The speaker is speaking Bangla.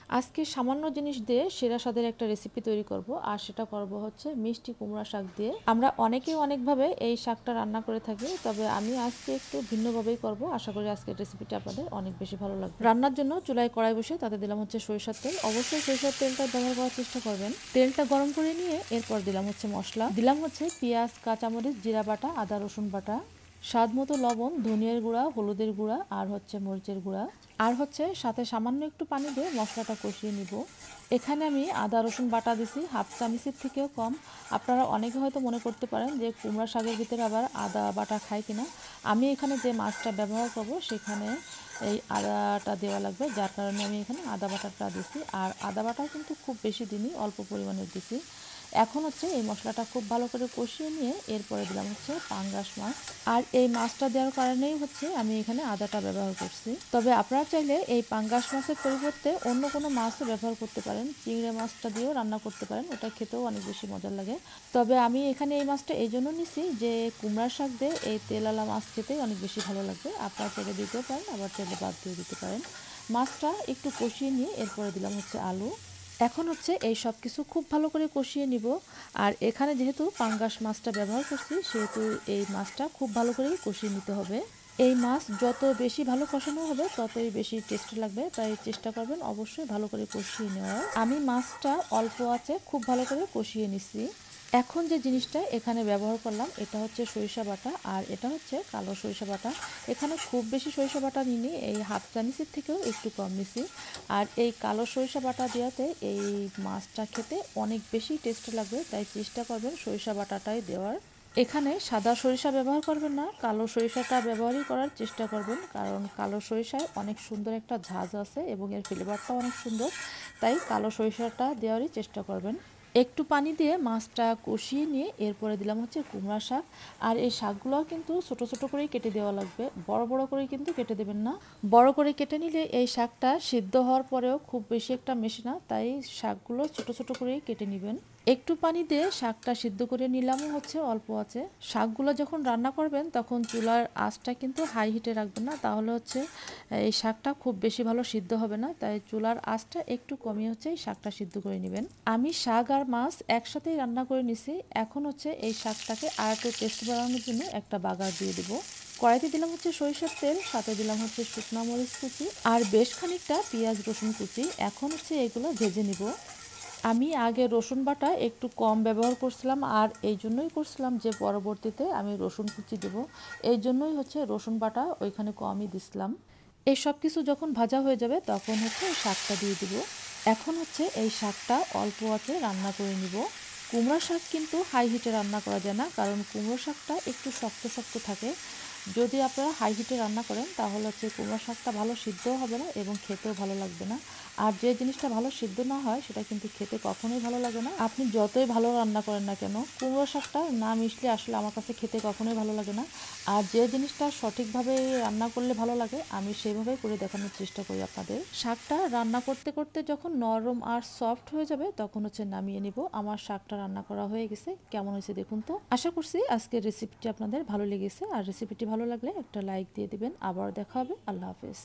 আজকে সামান্য জিনিস দিয়ে সেরা স্বাদের একটা রেসিপি তৈরি করব, আর সেটা করব হচ্ছে মিষ্টি কুমড়া শাক দিয়ে। আমরা অনেকেই অনেকভাবে এই শাকটা রান্না করে থাকি, তবে আমি আজকে একটু ভিন্নভাবেই করব। আশা করি আজকের রেসিপিটা আপনাদের অনেক বেশি ভালো লাগবে। রান্নার জন্য চুলায় কড়াই বসে তাতে দিলাম হচ্ছে সরিষার তেল। অবশ্যই সরিষার তেলটা ব্যবহার করার চেষ্টা করবেন। তেলটা গরম করে নিয়ে এরপর দিলাম হচ্ছে মশলা, দিলাম হচ্ছে পেঁয়াজ, কাঁচামরিচ, জিরা বাটা, আদা রসুন বাটা, স্বাদ মতো লবণ, ধনিয়ার গুঁড়া, হলুদের গুঁড়া, আর হচ্ছে মরিচের গুঁড়া, আর হচ্ছে সাথে সামান্য একটু পানি দিয়ে মশলাটা কষিয়ে নিব। এখানে আমি আদা রসুন বাটা দিছি হাফ চামচের থেকেও কম। আপনারা অনেকে হয়তো মনে করতে পারেন যে কুমড়া শাকের ভিতরে আবার আদা বাটা খায় কিনা। আমি এখানে যে মাছটা ব্যবহার করব সেখানে এই আদাটা দেওয়া লাগবে, যার কারণে আমি এখানে আদা বাটাটা দিছি। আর আদা বাটা কিন্তু খুব বেশি দিনই, অল্প পরিমাণে দিছি। এখন হচ্ছে এই মশলাটা খুব ভালো করে কষিয়ে নিয়ে এরপরে দিলাম হচ্ছে পাঙ্গাস মাছ। আর এই মাছটা দেওয়ার কারণেই হচ্ছে আমি এখানে আদাটা ব্যবহার করছি। তবে আপনারা চাইলে এই পাঙ্গাস মাছের পরিবর্তে অন্য কোনো মাছও ব্যবহার করতে পারেন। চিংড়ি মাছটা দিয়েও রান্না করতে পারেন, ওটা খেতেও অনেক বেশি মজার লাগে। তবে আমি এখানে এই মাছটা এই জন্য নিছি যে কুমড়ার শাক দিয়ে এই তেলালা মাছ খেতে অনেক বেশি ভালো লাগবে। আপনারা চাইলে দিতেও পারেন, আবার চাইলে বাদ দিয়ে দিতে পারেন। মাছটা একটু কষিয়ে নিয়ে এরপরে দিলাম হচ্ছে আলু। এখন হচ্ছে এই সব কিছু খুব ভালো করে কষিয়ে নিব। আর এখানে যেহেতু পাঙ্গাস মাছটা ব্যবহার করছি, সেহেতু এই মাছটা খুব ভালো করেই কষিয়ে নিতে হবে। এই মাছ যত বেশি ভালো কষানো হবে ততই বেশি টেস্ট লাগবে, তাই চেষ্টা করবেন অবশ্যই ভালো করে কষিয়ে নেওয়ার। আমি মাছটা অল্প আঁচে খুব ভালো করে কষিয়ে নিছি। এখন যে জিনিসটা এখানে ব্যবহার করলাম এটা হচ্ছে সরিষা বাটা, আর এটা হচ্ছে কালো সরিষা বাটা। এখানে খুব বেশি সরিষা বাটা নিইনি, এই হাফ চামচের থেকেও একটু কম নিছি। আর এই কালো সরিষা বাটা দেওয়াতে এই মাছটা খেতে অনেক বেশি টেস্ট লাগবে, তাই চেষ্টা করবেন সরিষা বাটাটাই দেওয়ার। এখানে সাদা সরিষা ব্যবহার করবেন না, কালো সরিষাটা ব্যবহারই করার চেষ্টা করবেন, কারণ কালো সরিষায় অনেক সুন্দর একটা ঝাঁজ আছে এবং এর ফ্লেভারটাও অনেক সুন্দর, তাই কালো সরিষাটা দেওয়ারই চেষ্টা করবেন। একটু পানি দিয়ে মাছটা কষিয়ে নিয়ে এরপরে দিলাম হচ্ছে কুমড়া শাক। আর এই শাকগুলো কিন্তু ছোট ছোট করেই কেটে দেওয়া লাগবে, বড় বড় করে কিন্তু কেটে দেবেন না। বড় করে কেটে নিলে এই শাকটা সিদ্ধ হওয়ার পরেও খুব বেশি একটা মেশে না, তাই শাকগুলো ছোট ছোট করেই কেটে নেবেন। একটু পানি দিয়ে শাকটা সিদ্ধ করে নিলামও হচ্ছে অল্প আছে। শাকগুলো যখন রান্না করবেন তখন চুলার আঁচটা কিন্তু হাই হিটে রাখবেন না, তাহলে হচ্ছে এই শাকটা খুব বেশি ভালো সিদ্ধ হবে না, তাই চুলার আঁচটা একটু কমিয়ে হচ্ছে এই শাকটা সিদ্ধ করে নেবেন। আমি শাক আর মাছ একসাথেই রান্না করে নিছি। এখন হচ্ছে এই শাকটাকে আর একটু টেস্ট বাড়ানোর জন্য একটা বাগার দিয়ে দেবো। কড়াইতে দিলাম হচ্ছে সরিষার তেল, সাথে দিলাম হচ্ছে শুকনো মরিচ কুচি আর বেশ খানিকটা পেঁয়াজ রসুন কুচি। এখন হচ্ছে এগুলো ভেজে নিব। আমি আগে রসুন বাটা একটু কম ব্যবহার করছিলাম, আর এই জন্যই করছিলাম যে পরবর্তীতে আমি রসুন কুচি দেব, এই জন্যই হচ্ছে রসুন বাটা ওইখানে কমই দিছিলাম। এই সব কিছু যখন ভাজা হয়ে যাবে তখন হচ্ছে শাকটা দিয়ে দিব। এখন হচ্ছে এই শাকটা অল্প আঁচে রান্না করে নিব। কুমড়া শাক কিন্তু হাই হিটে রান্না করা যায় না, কারণ কুমড়ো শাকটা একটু শক্ত শক্ত থাকে। যদি আপনারা হাই হিটে রান্না করেন তাহলে হচ্ছে কুমড়া শাকটা ভালো সিদ্ধও হবে না এবং খেতেও ভালো লাগবে না। আর যে জিনিসটা ভালো সিদ্ধ না হয় সেটা কিন্তু খেতে কখনোই ভালো লাগে না, আপনি যতই ভালো রান্না করেন না কেন। কুমড়ো শাকটা না মিশলে আসলে আমার কাছে খেতে কখনোই ভালো লাগে না। আর যে জিনিসটা সঠিকভাবে রান্না করলে ভালো লাগে আমি সেইভাবেই করে দেখানোর চেষ্টা করি আপনাদের। শাকটা রান্না করতে করতে যখন নরম আর সফট হয়ে যাবে তখন হচ্ছে নামিয়ে নিব। আমার শাকটা রান্না করা হয়ে গেছে, কেমন হয়েছে দেখুন তো। আশা করছি আজকের রেসিপিটি আপনাদের ভালো লেগেছে, আর রেসিপিটি ভালো লাগলে একটা লাইক দিয়ে দিবেন। আবার দেখা হবে। আল্লাহ হাফেজ।